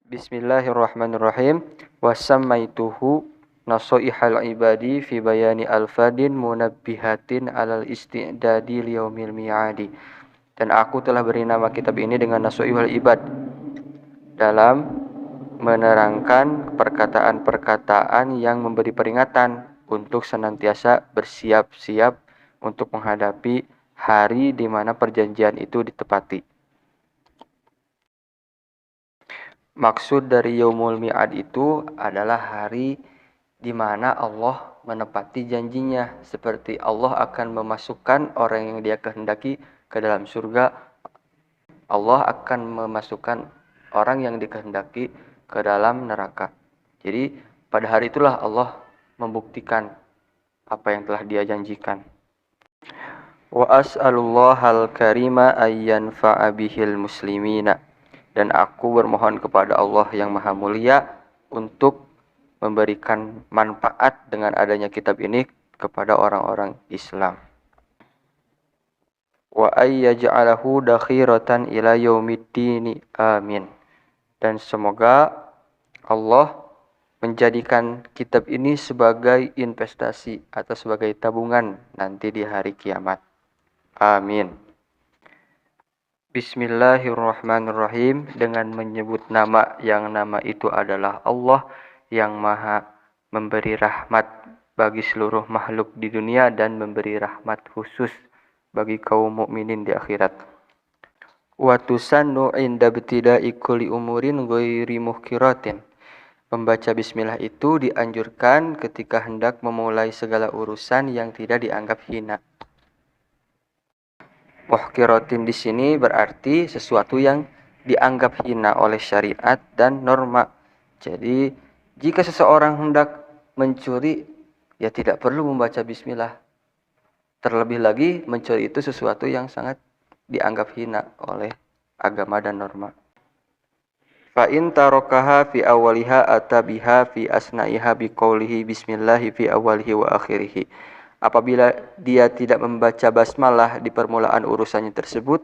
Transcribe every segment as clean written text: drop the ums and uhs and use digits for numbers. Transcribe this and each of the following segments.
Bismillahirrahmanirrahim. Wasammaituhu nasoihal ibadi fi bayani alfadin munabbihatin alal isti'dadi liyaumil mi'adi. Dan aku telah beri nama kitab ini dengan nasoihal ibad, dalam menerangkan perkataan-perkataan yang memberi peringatan untuk senantiasa bersiap-siap untuk menghadapi hari di mana perjanjian itu ditepati. Maksud dari Yaumul Mi'ad itu adalah hari di mana Allah menepati janjinya, seperti Allah akan memasukkan orang yang Dia kehendaki ke dalam surga. Allah akan memasukkan orang yang dikehendaki ke dalam neraka. Jadi pada hari itulah Allah membuktikan apa yang telah Dia janjikan. Wa as'alullahal karima ayyan fa'abihil muslimina. Dan aku bermohon kepada Allah yang Maha Mulia untuk memberikan manfaat dengan adanya kitab ini kepada orang-orang Islam. Wa ayyaj'alahu dakhiratan ila yaumiddin. Amin. Dan semoga Allah menjadikan kitab ini sebagai investasi atau sebagai tabungan nanti di hari kiamat. Amin. Bismillahirrahmanirrahim. Dengan menyebut nama yang nama itu adalah Allah yang Maha memberi rahmat bagi seluruh makhluk di dunia dan memberi rahmat khusus bagi kaum mukminin di akhirat. Wa tusannu inda ibtida'i kulli umurin ghairi muhkiratin. Membaca bismillah itu dianjurkan ketika hendak memulai segala urusan yang tidak dianggap hina. Muhkiratin di sini berarti sesuatu yang dianggap hina oleh syariat dan norma. Jadi, jika seseorang hendak mencuri, ya tidak perlu membaca bismillah. Terlebih lagi, mencuri itu sesuatu yang sangat dianggap hina oleh agama dan norma. Fa in tarakaha fi awwaliha atabiha fi asna'iha biqaulihi bismillahi fi awwalihi wa akhirih. Apabila dia tidak membaca basmalah di permulaan urusannya tersebut,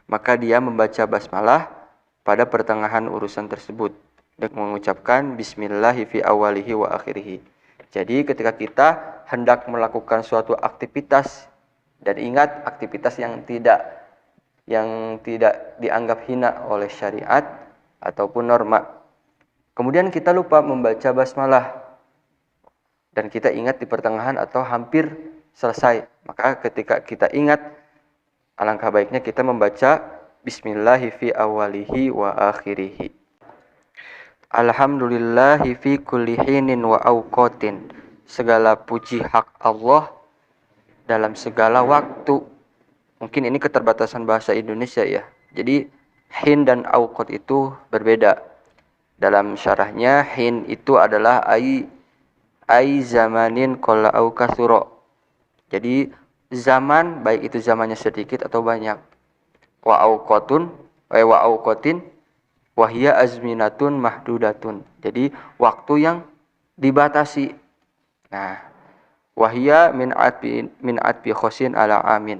maka dia membaca basmalah pada pertengahan urusan tersebut dengan mengucapkan bismillahi fi awalihi wa akhirihi. Jadi ketika kita hendak melakukan suatu aktivitas, dan ingat aktivitas yang tidak dianggap hina oleh syariat ataupun norma, kemudian kita lupa membaca basmalah dan kita ingat di pertengahan atau hampir selesai, maka ketika kita ingat, alangkah baiknya kita membaca bismillahi fi awalihi wa akhirihi. Alhamdulillahi fi kulli hinin wa awqatin. Segala puji hak Allah dalam segala waktu. Mungkin ini keterbatasan bahasa Indonesia ya. Jadi hin dan awqat itu berbeda. Dalam syarahnya, hin itu adalah ai zamanin qalla au katsura. Jadi zaman, baik itu zamannya sedikit atau banyak. Wa auqatin wa hiya azminatun mahdudatun. Jadi waktu yang dibatasi. Nah, wa hiya min atbi khosin ala amin.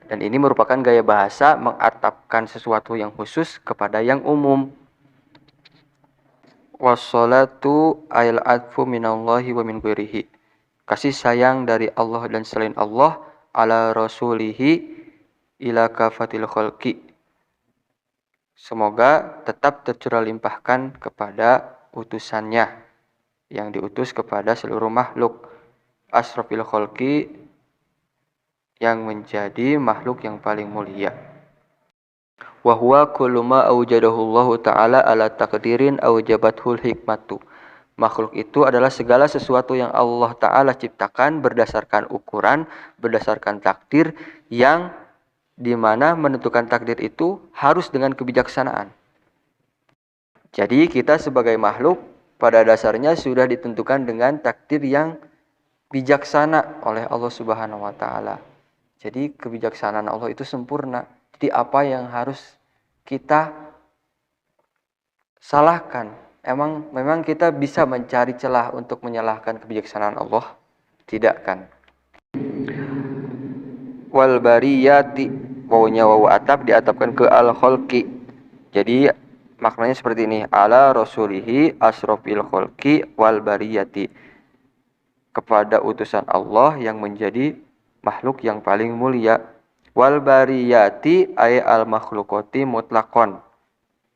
Dan ini merupakan gaya bahasa mengatapkan sesuatu yang khusus kepada yang umum. Wassalatu ayal adfu minallahi wa min ghairihi. Kasih sayang dari Allah dan selain Allah ala rasulihi ila kafatil khalqi. Semoga tetap tercurah limpahkan kepada utusannya yang diutus kepada seluruh makhluk, asrafil khalqi, yang menjadi makhluk yang paling mulia. Wa huwa kullu ma awjadahu Allah Ta'ala ala taqdirin awjabathul hikmatu. Makhluk itu adalah segala sesuatu yang Allah Ta'ala ciptakan berdasarkan ukuran, berdasarkan takdir, yang dimana menentukan takdir itu harus dengan kebijaksanaan. Jadi kita sebagai makhluk pada dasarnya sudah ditentukan dengan takdir yang bijaksana oleh Allah Subhanahu wa Ta'ala. Jadi kebijaksanaan Allah itu sempurna. Jadi apa yang harus kita salahkan? Memang kita bisa mencari celah untuk menyalahkan kebijaksanaan Allah? Tidak kan? Wal bariyati, wawunya wawu atap diatapkan ke al khalqi. Jadi maknanya seperti ini, ala rasulihi asrofil kholqi wal bariyati, kepada utusan Allah yang menjadi makhluk yang paling mulia, wal bariyati ay al makhlukoti mutlakon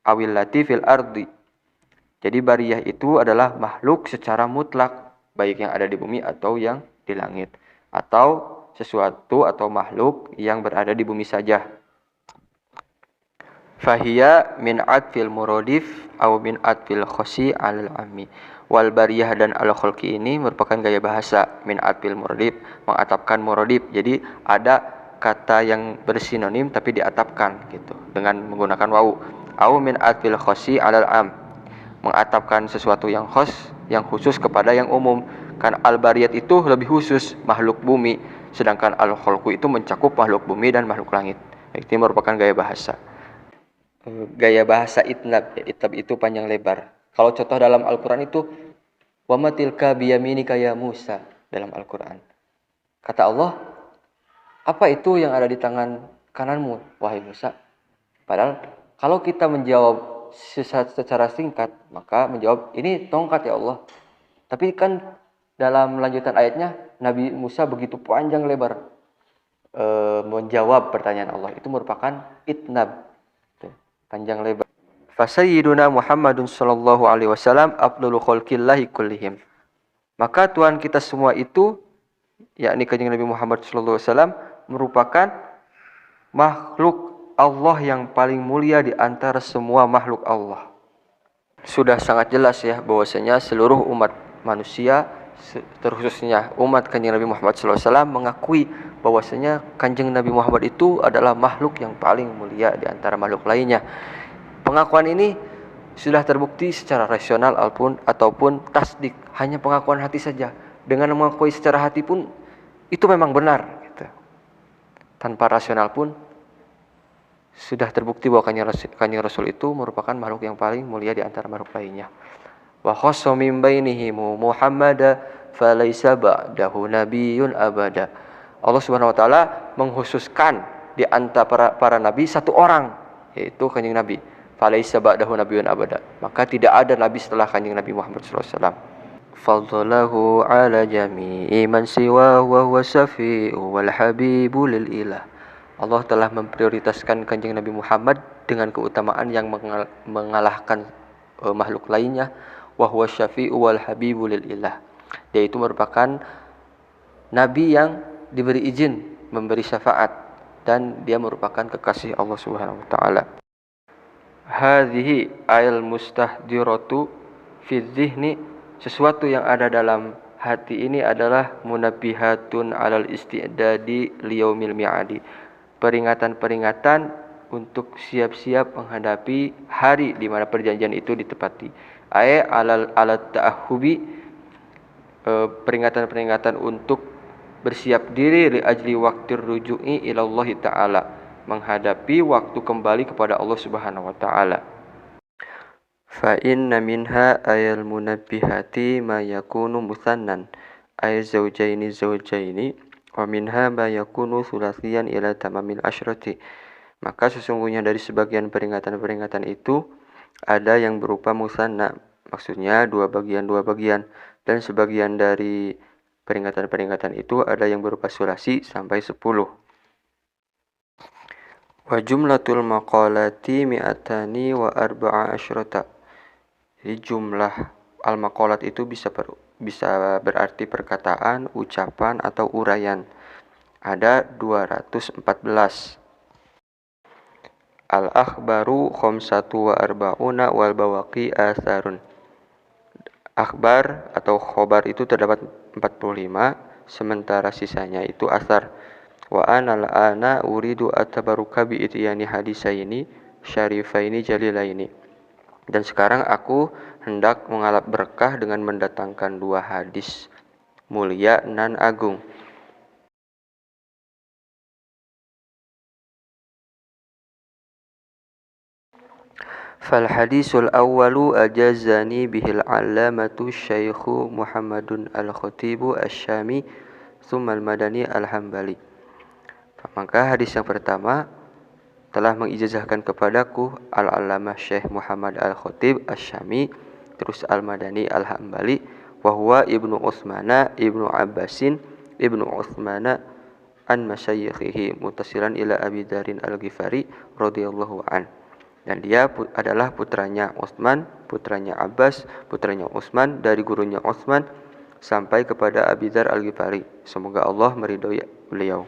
awillati fil ardi. Jadi bariyah itu adalah makhluk secara mutlak, baik yang ada di bumi atau yang di langit, atau sesuatu atau makhluk yang berada di bumi saja. Fahiya min atfil muradif atau min atfil khosi alal ammi. Wal bariyah dan al kholqi ini merupakan gaya bahasa min atfil muradif, mengatapkan muradif. Jadi ada kata yang bersinonim tapi diatapkan gitu dengan menggunakan wawu. Au min atfil khosi alal am, mengatapkan sesuatu yang khusus kepada yang umum. Kan al-bariyat itu lebih khusus makhluk bumi, sedangkan al-kholqu itu mencakup makhluk bumi dan makhluk langit. Ini merupakan gaya bahasa. Gaya bahasa itnab. Itnab itu panjang lebar. Kalau contoh dalam Al-Quran itu wa ma tilka biyaminika ya Musa, dalam Al-Quran. Kata Allah, apa itu yang ada di tangan kananmu wahai Musa? Padahal kalau kita menjawab secara singkat, maka menjawab ini tongkat ya Allah. Tapi kan dalam lanjutan ayatnya Nabi Musa begitu panjang lebar menjawab pertanyaan Allah. Itu merupakan itnab, panjang lebar. Fasayyiduna Muhammadun sallallahu alaihi wasallam afdalu khalqillahi kullihim. Maka Tuhan kita semua itu, yakni kanjeng Nabi Muhammad sallallahu alaihi wasallam, merupakan makhluk Allah yang paling mulia di antara semua makhluk Allah. Sudah sangat jelas ya bahwasanya seluruh umat manusia, terkhususnya umat kanjeng Nabi Muhammad SAW, mengakui bahwasanya kanjeng Nabi Muhammad itu adalah makhluk yang paling mulia di antara makhluk lainnya. Pengakuan ini sudah terbukti secara rasional ataupun tasdik, hanya pengakuan hati saja. Dengan mengakui secara hati pun itu memang benar gitu. Tanpa rasional pun sudah terbukti bahwa kanjeng Rasul itu merupakan makhluk yang paling mulia di antara makhluk lainnya. Wa khassa min bainihim Muhammada falaysa ba'dahu nabiyyun abada. Allah Subhanahu wa taala mengkhususkan di antara para nabi satu orang, yaitu kanjeng Nabi. Falaysa ba'dahu nabiyyun abada. Maka tidak ada nabi setelah kanjeng Nabi Muhammad sallallahu alaihi wasallam. Fadlahu ala jami'i man siwa wa huwa syafi'u wal habibu lil ilah. Allah telah memprioritaskan kanjeng Nabi Muhammad dengan keutamaan yang mengalahkan makhluk lainnya. Wa huwa syafi'u wal habibu lil ilah. Dia itu merupakan nabi yang diberi izin memberi syafaat dan dia merupakan kekasih Allah Subhanahu wa taala. Hadhihi ayal mustahdiratu fi dzihni, sesuatu yang ada dalam hati ini adalah munabbihatun alal istidadi liyaumil mi'adi, peringatan-peringatan untuk siap-siap menghadapi hari di mana perjanjian itu ditepati. Alat ta'ahubi, peringatan-peringatan untuk bersiap diri li ajli waqtir ruju'i ilallahi ta'ala, menghadapi waktu kembali kepada Allah Subhanahu wa taala. Fa inna minha ayal munabbihati ma yakunu musannan ay zawjaini wa minha ma yakunu sulasiyan ila tamamil asyrati. Maka sesungguhnya dari sebagian peringatan-peringatan itu ada yang berupa musanna, maksudnya dua bagian, dan sebagian dari peringatan-peringatan itu ada yang berupa sulasi sampai 10. Wa jumlatul maqalati mi'atani wa arba'a asyrata. Jadi jumlah al-maqalat itu bisa berarti perkataan, ucapan, atau uraian. Ada 214. Al-akhbaru khamsatu wa arba'una wal bawaqi atharun. Akhbar atau khobar itu terdapat 45, sementara sisanya itu athar. Wa ana uridu atabaruka bi ityani hadisaini syarifaini jalilaini. Dan sekarang aku hendak mengalap berkah dengan mendatangkan dua hadis mulia nan agung. Fal hadisul awwalu ajazani bihil allamatu syaikhu Muhammadun al-Khatibu asy-Syami tsumma al-Madani al-Hambali. Maka hadis yang pertama telah mengijazahkan kepadaku Al-Allamah Syekh Muhammad Al-Khatib Asy-Syami terus Al-Madani Al-Hambali wa huwa Ibnu Utsmana Ibnu Abbasin Ibnu Utsmana an masyayikhihi mutasilan ila Abi Darin Al-Ghifari radhiyallahu an. Dan dia adalah putranya Utsman, putranya Abbas, putranya Utsman dari gurunya Utsman sampai kepada Abi Dzar Al-Ghifari. Semoga Allah meridhoi beliau.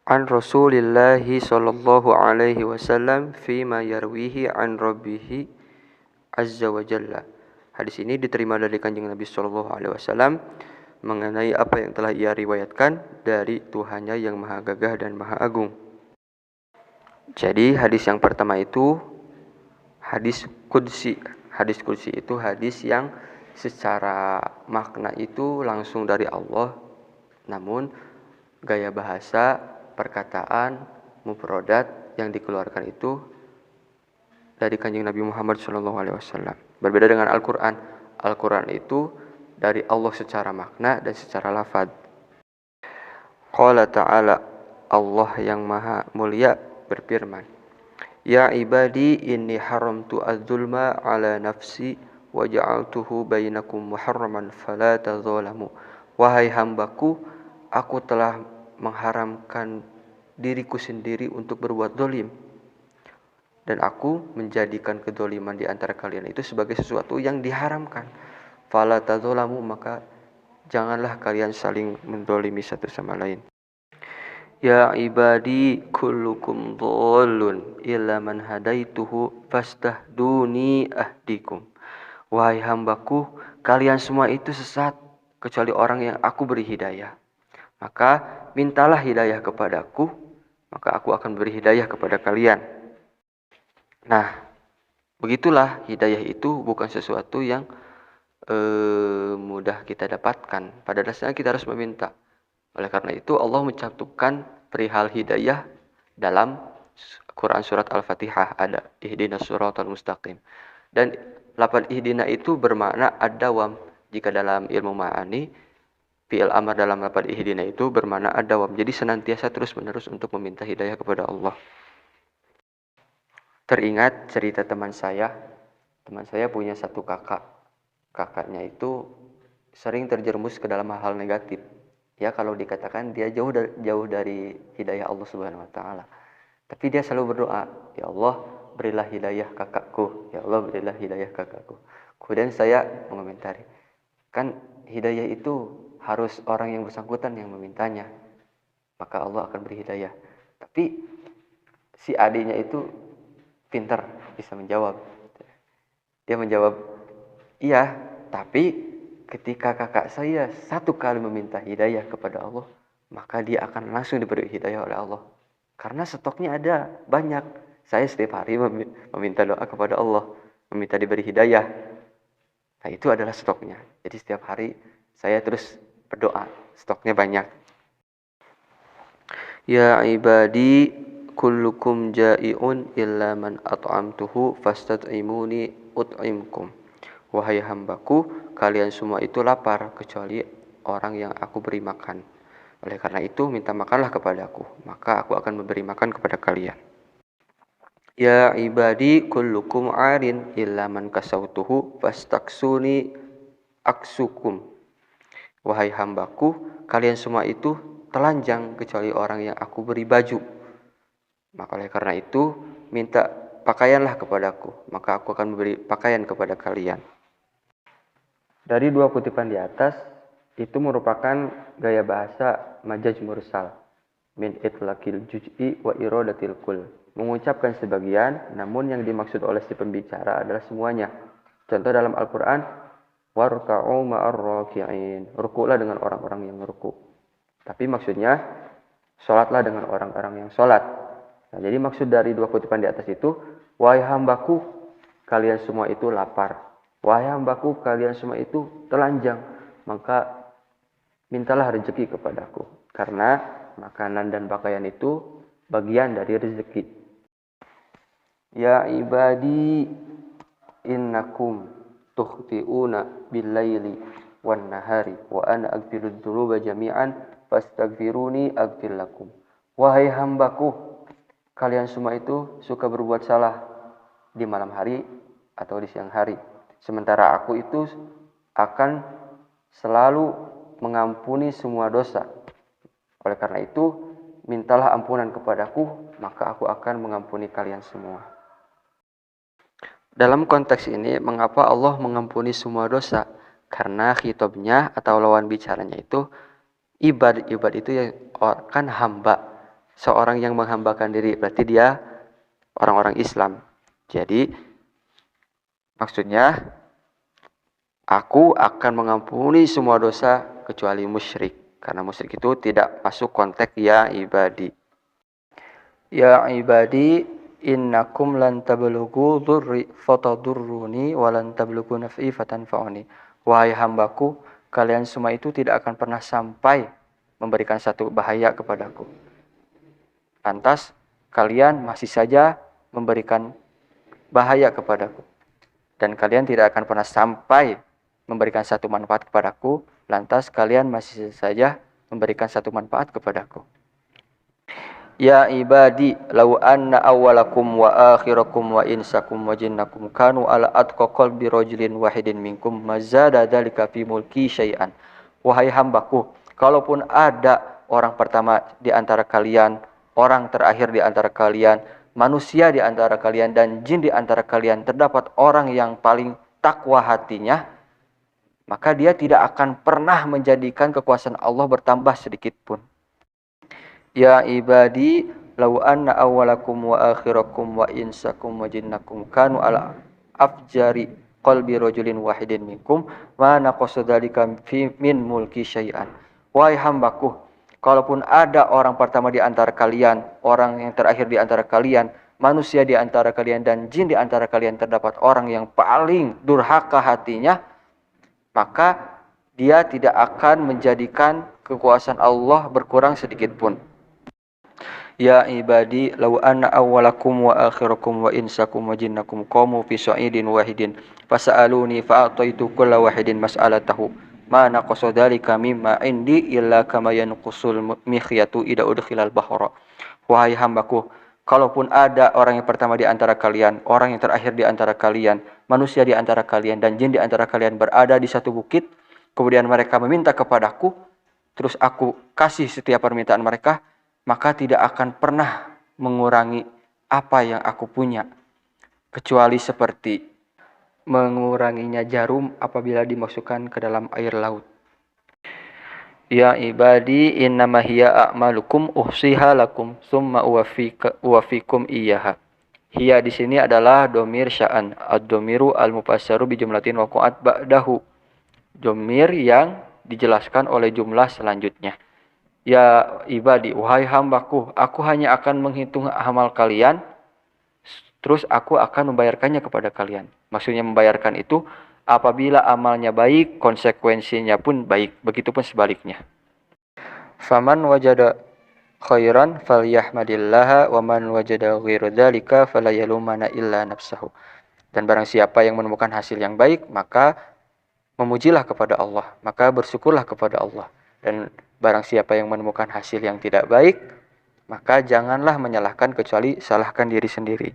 An Rasulillah sallallahu alaihi wasallam fima yarwihi an rabbih azza wa jalla. Hadis ini diterima dari Kanjeng Nabi sallallahu alaihi wasallam mengenai apa yang telah ia riwayatkan dari Tuhannya yang Maha Gagah dan Maha Agung. Jadi hadis yang pertama itu hadis qudsi. Hadis qudsi itu hadis yang secara makna itu langsung dari Allah, namun gaya bahasa, perkataan, mufradat yang dikeluarkan itu dari Kanjeng Nabi Muhammad SAW. Berbeda dengan Al-Quran. Al-Quran itu dari Allah secara makna dan secara lafaz. Qala ta'ala, Allah yang maha mulia berfirman, Ya ibadi inni haramtu az-zulma ala nafsi wa ja'altuhu bainakum muharraman fala tadzalamu. Wahai hambaku, aku telah mengharamkan diriku sendiri untuk berbuat zalim, dan aku menjadikan kedzaliman di antara kalian itu sebagai sesuatu yang diharamkan. Fala tadzalamu, maka janganlah kalian saling menzalimi satu sama lain. Ya ibadi kullukum dhallun illa man hadaituhu fastahduni ahdikum. Wahai hambaku, kalian semua itu sesat kecuali orang yang aku beri hidayah. Maka mintalah hidayah kepadaku, maka aku akan beri hidayah kepada kalian. Nah, begitulah hidayah itu bukan sesuatu yang mudah kita dapatkan. Pada dasarnya kita harus meminta. Oleh karena itu Allah mencantumkan perihal hidayah dalam Quran surat Al-Fatihah, ada ihdinas siratal mustaqim. Dan lafaz ihdina itu bermakna ad-dawam. Jika dalam ilmu ma'ani, fi'il amar dalam lafaz ihdina itu bermakna ad-dawam. Jadi senantiasa terus-menerus untuk meminta hidayah kepada Allah. Teringat cerita teman saya. Teman saya punya satu kakak. Kakaknya itu sering terjerumus ke dalam hal-hal negatif. Ya, kalau dikatakan dia jauh dari hidayah Allah Subhanahu wa taala. Tapi dia selalu berdoa, ya Allah, berilah hidayah kakakku. Ya Allah, berilah hidayah kakakku. Kemudian saya mengomentari, kan hidayah itu harus orang yang bersangkutan yang memintanya. Maka Allah akan beri hidayah. Tapi si adiknya itu pintar, bisa menjawab. Dia menjawab, iya, tapi ketika kakak saya satu kali meminta hidayah kepada Allah, maka dia akan langsung diberi hidayah oleh Allah. Karena stoknya ada banyak. Saya setiap hari meminta doa kepada Allah, meminta diberi hidayah. Nah, itu adalah stoknya. Jadi setiap hari saya terus berdoa, stoknya banyak. Ya ibadi kullukum ja'iun illa man at'amtuhu fastat'imuni ut'imkum. Wahai hambaku, kalian semua itu lapar kecuali orang yang aku beri makan. Oleh karena itu, minta makanlah kepadaku, maka aku akan memberi makan kepada kalian. Ya ibadi kullukum arin illa man kasautuhu fastaksuni aksukum. Wahai hambaku, kalian semua itu telanjang kecuali orang yang aku beri baju. Maka oleh karena itu, minta pakaianlah kepadaku, maka aku akan memberi pakaian kepada kalian. Dari dua kutipan di atas, itu merupakan gaya bahasa majaz mursal. Min itlaqil juz'i wa iradatil kull. Mengucapkan sebagian, namun yang dimaksud oleh si pembicara adalah semuanya. Contoh dalam Al-Quran, warka'u ma'ar raki'in. Ruku'lah dengan orang-orang yang ruku'. Tapi maksudnya, sholatlah dengan orang-orang yang sholat. Nah, jadi maksud dari dua kutipan di atas itu, wahai hambaku, kalian semua itu lapar. Wahai hambaku, kalian semua itu telanjang, maka mintalah rezeki kepadaku. Karena makanan dan pakaian itu bagian dari rezeki. Ya ibadi innakum tukhti'una bil-laili wan-nahari wa ana aghfirudz dzunuba jami'an fastaghfiruni aghfir lakum. Wahai hambaku, kalian semua itu suka berbuat salah di malam hari atau di siang hari. Sementara aku itu akan selalu mengampuni semua dosa. Oleh karena itu, mintalah ampunan kepadaku, maka aku akan mengampuni kalian semua. Dalam konteks ini, mengapa Allah mengampuni semua dosa? Karena khitabnya atau lawan bicaranya itu ibad. Ibad itu yang kan hamba. Seorang yang menghambakan diri, berarti dia orang-orang Islam. Jadi, maksudnya, aku akan mengampuni semua dosa kecuali musyrik. Karena musyrik itu tidak masuk konteks ya ibadi. Ya ibadi, innakum lan tablughu dzurri fatadurruni wa lan tablughu naf'i fatanfa'uni. Wahai hambaku, kalian semua itu tidak akan pernah sampai memberikan satu bahaya kepadaku. Lantas kalian masih saja memberikan bahaya kepadaku. Dan kalian tidak akan pernah sampai memberikan satu manfaat kepadaku. Lantas kalian masih saja memberikan satu manfaat kepadaku. Ya ibadi, law anna awwalakum wa akhirakum wa insakum wa jinnakum kanu ala atqa qalbi rajulin wahidin minkum mazada dzalika fi mulki syai'an. Wahai hambaku, kalaupun ada orang pertama di antara kalian, orang terakhir di antara kalian, manusia di antara kalian dan jin di antara kalian, terdapat orang yang paling takwa hatinya, maka dia tidak akan pernah menjadikan kekuasaan Allah bertambah sedikit pun. Ya ibadi, law anna awwalakum wa akhirakum wa insakum wa jinnakum kanu ala afjari qalbi rajulin wahidin minkum ma naqasa dzalika min mulki syai'an. Wahai hambaku, kalaupun ada orang pertama di antara kalian, orang yang terakhir di antara kalian, manusia di antara kalian dan jin di antara kalian, terdapat orang yang paling durhaka hatinya, maka dia tidak akan menjadikan kekuasaan Allah berkurang sedikit pun. Ya ibadi, law anna awwalakum wa akhirakum wa insakum wa jinnakum qamu fi sa'idin wahidin fasa'aluni fa'ataitu kulla wahidin mas'alatahu ma naqasa dzalika mimma indi illa kama yanqusul mikhyatu idza udkhilal bahra. Wahai hambaku, kalaupun ada orang yang pertama di antara kalian, orang yang terakhir di antara kalian, manusia di antara kalian dan jin di antara kalian berada di satu bukit, kemudian mereka meminta kepadaku, terus aku kasih setiap permintaan mereka, maka tidak akan pernah mengurangi apa yang aku punya, kecuali seperti menguranginya jarum apabila dimasukkan ke dalam air laut. Ya ibadi, innama hiya a'malukum uhsiha lakum summa uwafikum iyyaha. Hiya di sini adalah domir sya'an. Ad-domiru al-mufassaru bi jumlatin waqa'at ba'dahu. Domir yang dijelaskan oleh jumlah selanjutnya. Ya ibadi, wahai hambaku, aku hanya akan menghitung amal kalian, terus aku akan membayarkannya kepada kalian. Maksudnya membayarkan itu, apabila amalnya baik, konsekuensinya pun baik. Begitupun sebaliknya. Faman wajada khairan falyahmadillaha wa man wajada ghairu dzalika fala yalumana illa nafsahu. Dan barang siapa yang menemukan hasil yang baik, maka memujilah kepada Allah, maka bersyukurlah kepada Allah. Dan barang siapa yang menemukan hasil yang tidak baik, maka janganlah menyalahkan kecuali salahkan diri sendiri.